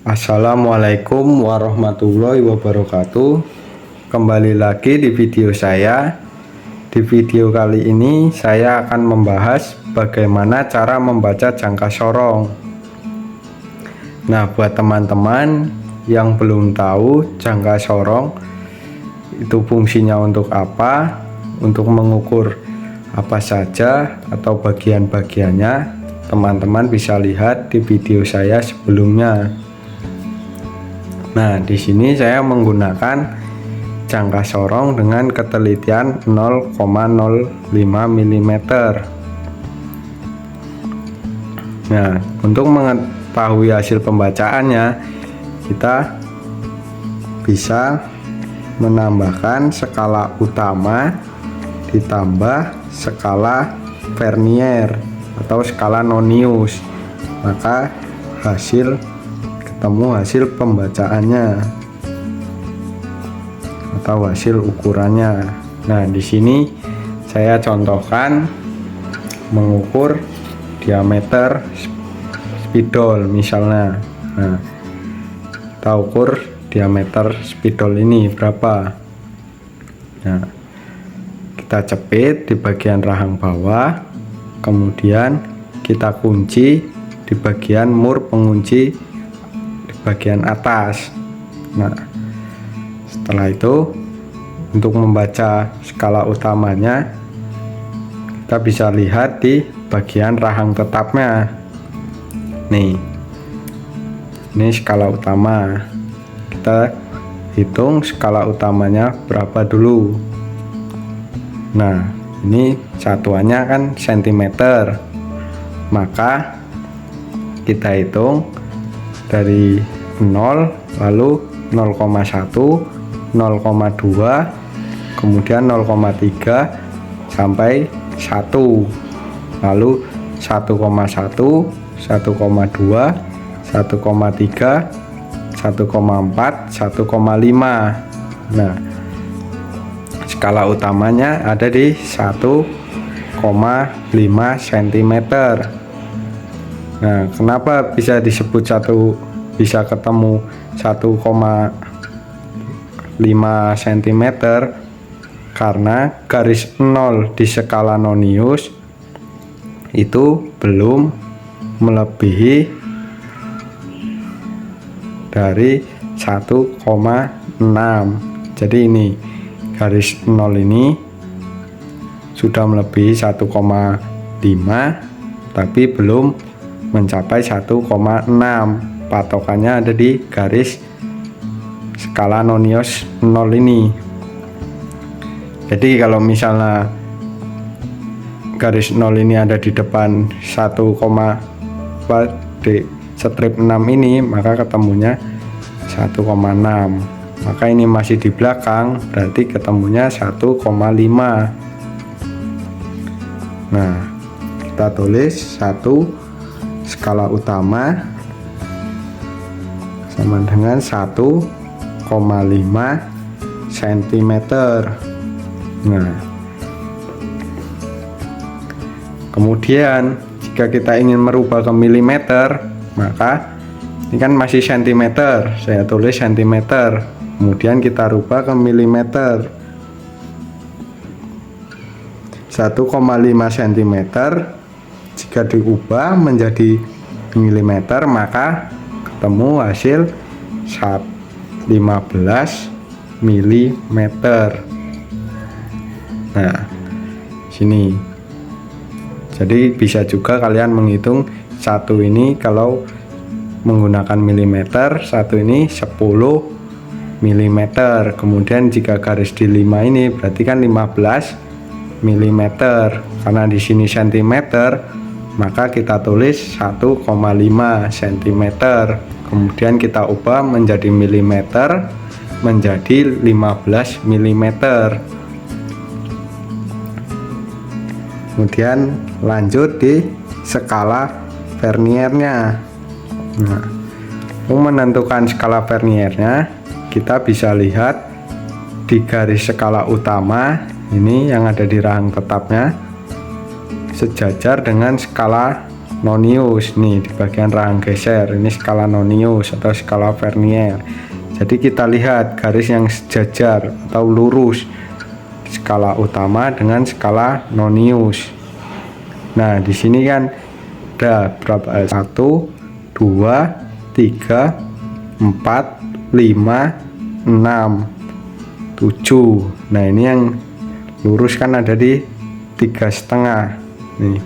Assalamualaikum warahmatullahi wabarakatuh. Kembali lagi di video saya. Di video kali ini saya akan membahas bagaimana cara membaca jangka sorong. Nah, buat teman-teman yang belum tahu jangka sorong itu fungsinya untuk apa, untuk mengukur apa saja atau bagian-bagiannya, teman-teman bisa lihat di video saya sebelumnya. Nah, di sini saya menggunakan jangka sorong dengan ketelitian 0,05 mm. Nah, untuk mengetahui hasil pembacaannya, kita bisa menambahkan skala utama ditambah skala Vernier atau skala Nonius, maka ketemu hasil pembacaannya atau hasil ukurannya. Nah, di sini saya contohkan mengukur diameter spidol misalnya. Nah, kita ukur diameter spidol ini berapa. Nah, kita cepit di bagian rahang bawah, kemudian kita kunci di bagian mur pengunci bagian atas. Nah, setelah itu untuk membaca skala utamanya kita bisa lihat di bagian rahang tetapnya. Nih, ini skala utama. Kita hitung skala utamanya berapa dulu. Nah, ini satuannya kan cm, maka kita hitung dari 0, lalu 0,1, 0,2, kemudian 0,3 sampai 1, lalu 1,1, 1,2, 1,3, 1,4, 1,5. Nah, skala utamanya ada di 1,5 cm. Nah, kenapa bisa disebut bisa ketemu 1,5 cm? Karena garis 0 di skala Nonius itu belum melebihi dari 1,6. Jadi ini garis 0 ini sudah melebihi 1,5 tapi belum mencapai 1,6. Patokannya ada di garis skala Nonius 0 ini. Jadi kalau misalnya garis 0 ini ada di depan 1, di strip 6 ini, maka ketemunya 1,6. Maka ini masih di belakang, berarti ketemunya 1,5. Nah, kita tulis 1 skala utama sama dengan 1,5 cm. Nah, kemudian jika kita ingin merubah ke milimeter, maka ini kan masih cm, saya tulis cm, kemudian kita rubah ke milimeter. 1,5 cm jika diubah menjadi milimeter, maka ketemu hasil 15 mm. Nah, sini. Jadi bisa juga kalian menghitung satu ini kalau menggunakan milimeter, satu ini 10 mm. Kemudian jika garis di 5 ini berarti kan 15 mm. Karena di sini cm, maka kita tulis 1,5 cm. Kemudian kita ubah menjadi milimeter menjadi 15 mm. Kemudian lanjut di skala Verniernya. Nah, untuk menentukan skala Verniernya, kita bisa lihat di garis skala utama ini yang ada di rahang tetapnya sejajar dengan skala Nonius. Nih di bagian rahang geser ini skala Nonius atau skala Vernier. Jadi kita lihat garis yang sejajar atau lurus skala utama dengan skala Nonius. Nah di sini kan ada berapa? 1 2 3 4 5 6 7. Nah ini yang lurus kan ada di 3,5. Nih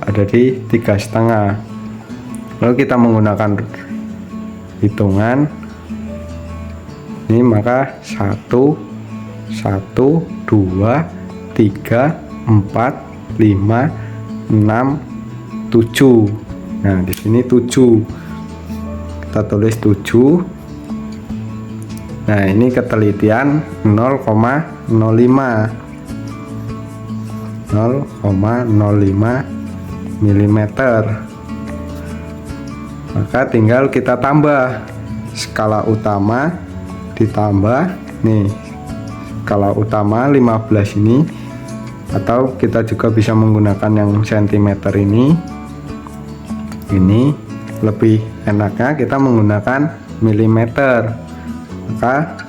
ada di 3,5. Lalu kita menggunakan hitungan ini, maka 1 2 3 4 5 6 7. Nah di sini 7, kita tulis 7. Nah ini ketelitian 0,05 mm. Maka tinggal kita tambah skala utama ditambah nih skala utama 15 ini, atau kita juga bisa menggunakan yang sentimeter ini lebih enaknya kita menggunakan milimeter. Maka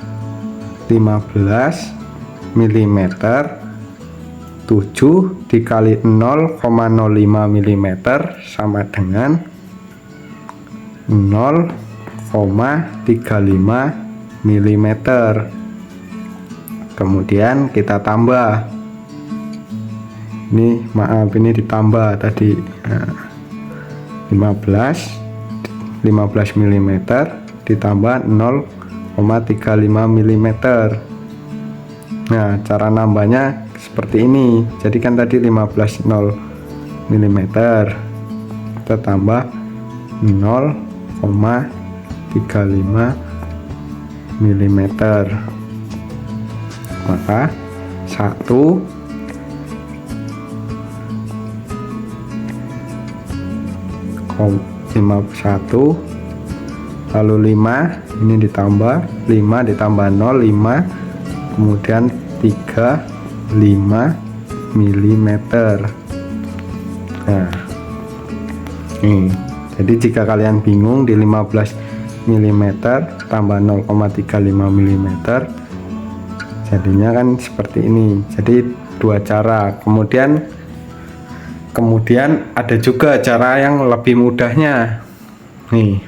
15 mm 7 dikali 0,05 mm sama dengan 0,35 mm. Kemudian kita tambah ini, maaf ini ditambah tadi. Nah, 15 mm ditambah 0,35 mm. Nah cara nambahnya seperti ini. Jadi kan tadi 15 mm, kita tambah 0,35 mm. Maka 1 51, lalu 5 ini ditambah 5 ditambah 0 5, kemudian 35 mm. Nah ini jadi jika kalian bingung di 15 mm tambah 0,35 mm jadinya kan seperti ini. Jadi dua cara. Kemudian ada juga cara yang lebih mudahnya nih.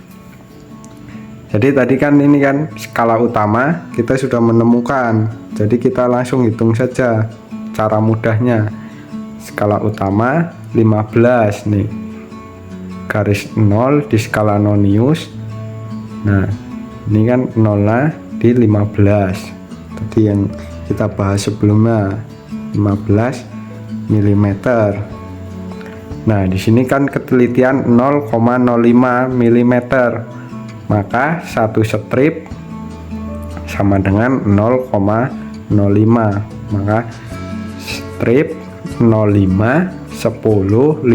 Jadi tadi kan ini kan skala utama kita sudah menemukan, jadi kita langsung hitung saja cara mudahnya. Skala utama 15 nih, garis 0 di skala Nonius. Nah ini kan 0 di 15 tadi yang kita bahas sebelumnya, 15 mm. Nah, di sini kan ketelitian 0,05 mm. Maka satu strip sama dengan 0,05. Maka strip 05, 10, 15,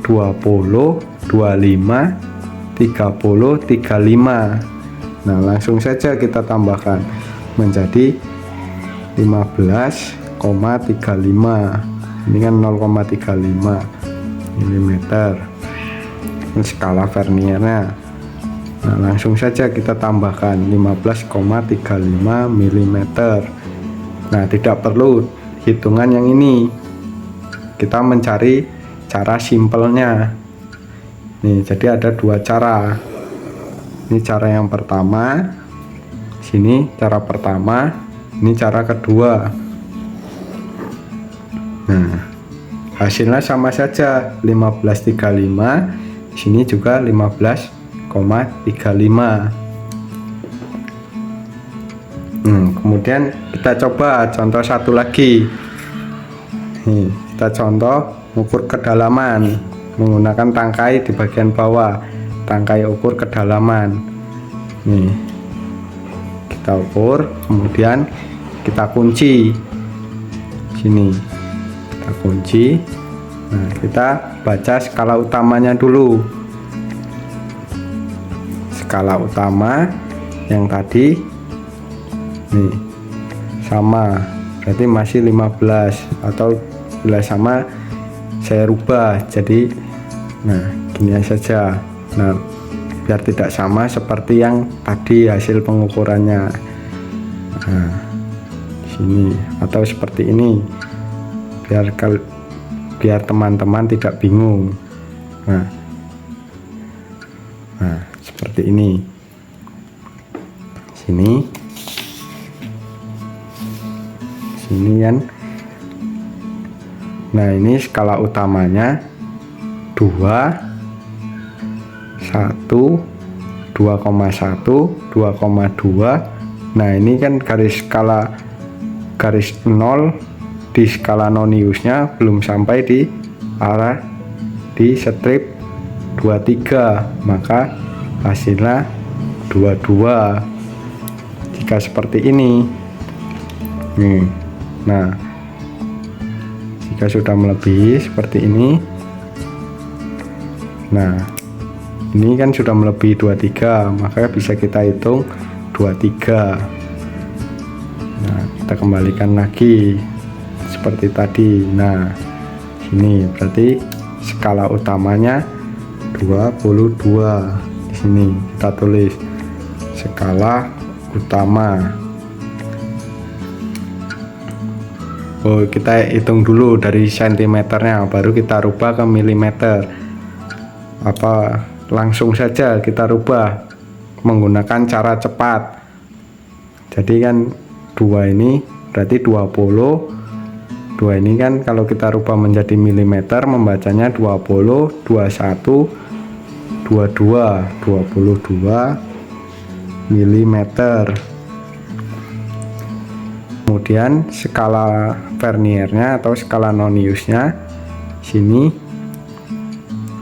20, 25, 30, 35. Nah, langsung saja kita tambahkan menjadi 15,35. Ini kan 0,35 mm. Ini skala Verniernya. Nah langsung saja kita tambahkan 15,35 mm. Nah tidak perlu hitungan yang ini, kita mencari cara simpelnya nih. Jadi ada dua cara. Ini cara yang pertama, sini cara pertama, ini cara kedua. Nah hasilnya sama saja 15,35, sini juga 15,35. Kemudian kita coba contoh satu lagi. Nih, kita contoh ukur kedalaman menggunakan tangkai di bagian bawah, tangkai ukur kedalaman. Nih kita ukur, kemudian kita kunci sini, kita kunci. Nah kita baca skala utamanya dulu. Skala utama yang tadi nih sama, berarti masih 15, atau bila sama saya rubah jadi gini saja. Nah, biar tidak sama seperti yang tadi hasil pengukurannya. Nah, sini atau seperti ini biar teman-teman tidak bingung. Nah, seperti ini. Sini kan. Nah, ini skala utamanya 2, 1, 2,1, 2,2. Nah, ini kan garis 0 di skala noniusnya belum sampai di arah di strip 23, maka hasilnya 22 jika seperti ini. Nah, jika sudah melebihi seperti ini, nah ini kan sudah melebihi 23, maka bisa kita hitung 23. Nah, kita kembalikan lagi seperti tadi. Nah, ini berarti skala utamanya 22. Di sini kita tulis skala utama. Kita hitung dulu dari sentimeternya, baru kita rubah ke milimeter. Langsung saja kita rubah menggunakan cara cepat. Jadi kan 2 ini berarti 20. 2 ini kan kalau kita rubah menjadi milimeter membacanya 20, 21, 22, 22 milimeter. Kemudian skala Verniernya atau skala noniusnya, sini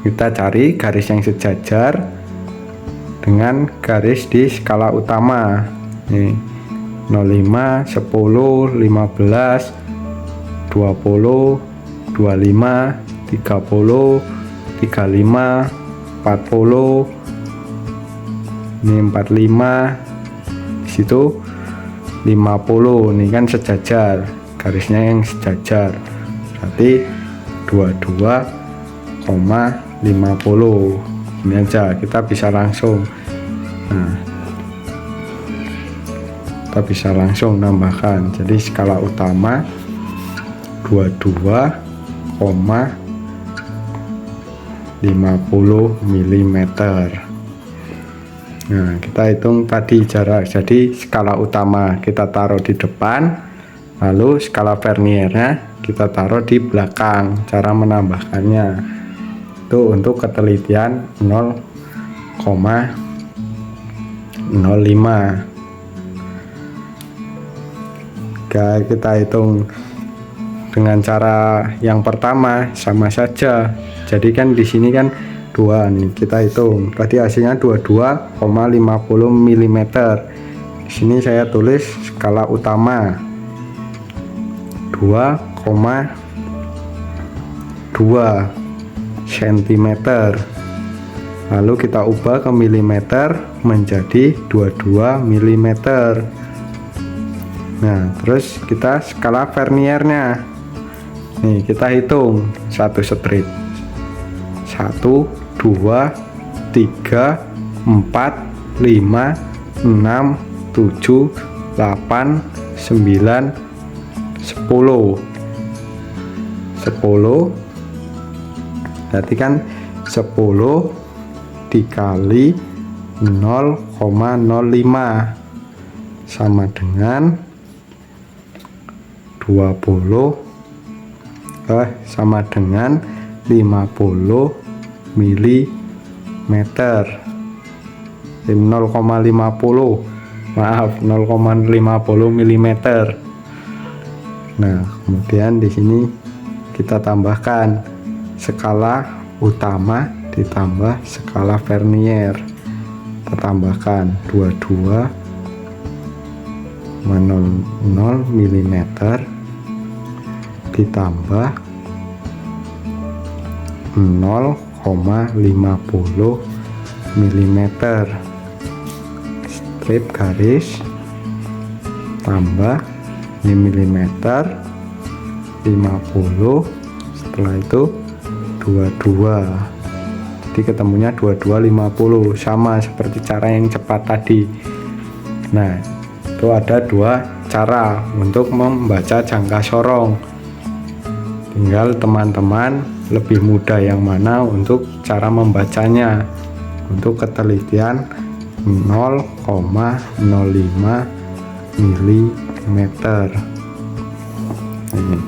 kita cari garis yang sejajar dengan garis di skala utama. Nih, 05, 10, 15, 20, 25, 30, 35, 40, ini 45, di situ 50. Ini kan sejajar, garisnya yang sejajar, berarti 22,50. ini aja kita bisa langsung. Nah, kita bisa langsung nambahkan. Jadi skala utama 22,50 mm. Nah, kita hitung tadi jarak. Jadi skala utama kita taruh di depan, lalu skala Verniernya kita taruh di belakang. Cara menambahkannya itu untuk ketelitian 0,05. Kita hitung dengan cara yang pertama sama saja. Jadi kan di sini kan 2 nih, kita hitung tadi hasilnya 22,50 mm. Di sini saya tulis skala utama 2,2 cm, lalu kita ubah ke milimeter menjadi 22 mm. Nah, terus kita skala Verniernya nih, kita hitung satu strip 1, 2, 3, 4, 5, 6, 7, 8, 9, 10. Berarti kan 10 dikali 0,05 sama dengan 50 mm. 0,50, maaf, 0,50 mm. Nah, kemudian di sini kita tambahkan skala utama ditambah skala Vernier. Kita tambahkan 22,00 mm ditambah 0,50 mm. Strip garis tambah ini milimeter 50. Setelah itu jadi ketemunya 2250, sama seperti cara yang cepat tadi. Nah, itu ada dua cara untuk membaca jangka sorong, tinggal teman-teman lebih mudah yang mana untuk cara membacanya. Untuk ketelitian 0,05 mm. Ini.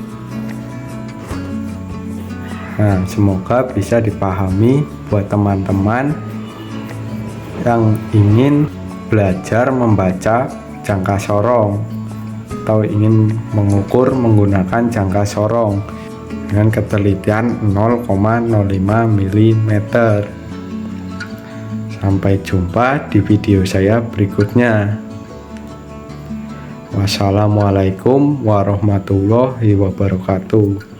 Nah, semoga bisa dipahami buat teman-teman yang ingin belajar membaca jangka sorong atau ingin mengukur menggunakan jangka sorong dengan ketelitian 0,05 mm. Sampai jumpa di video saya berikutnya. Wassalamualaikum warahmatullahi wabarakatuh.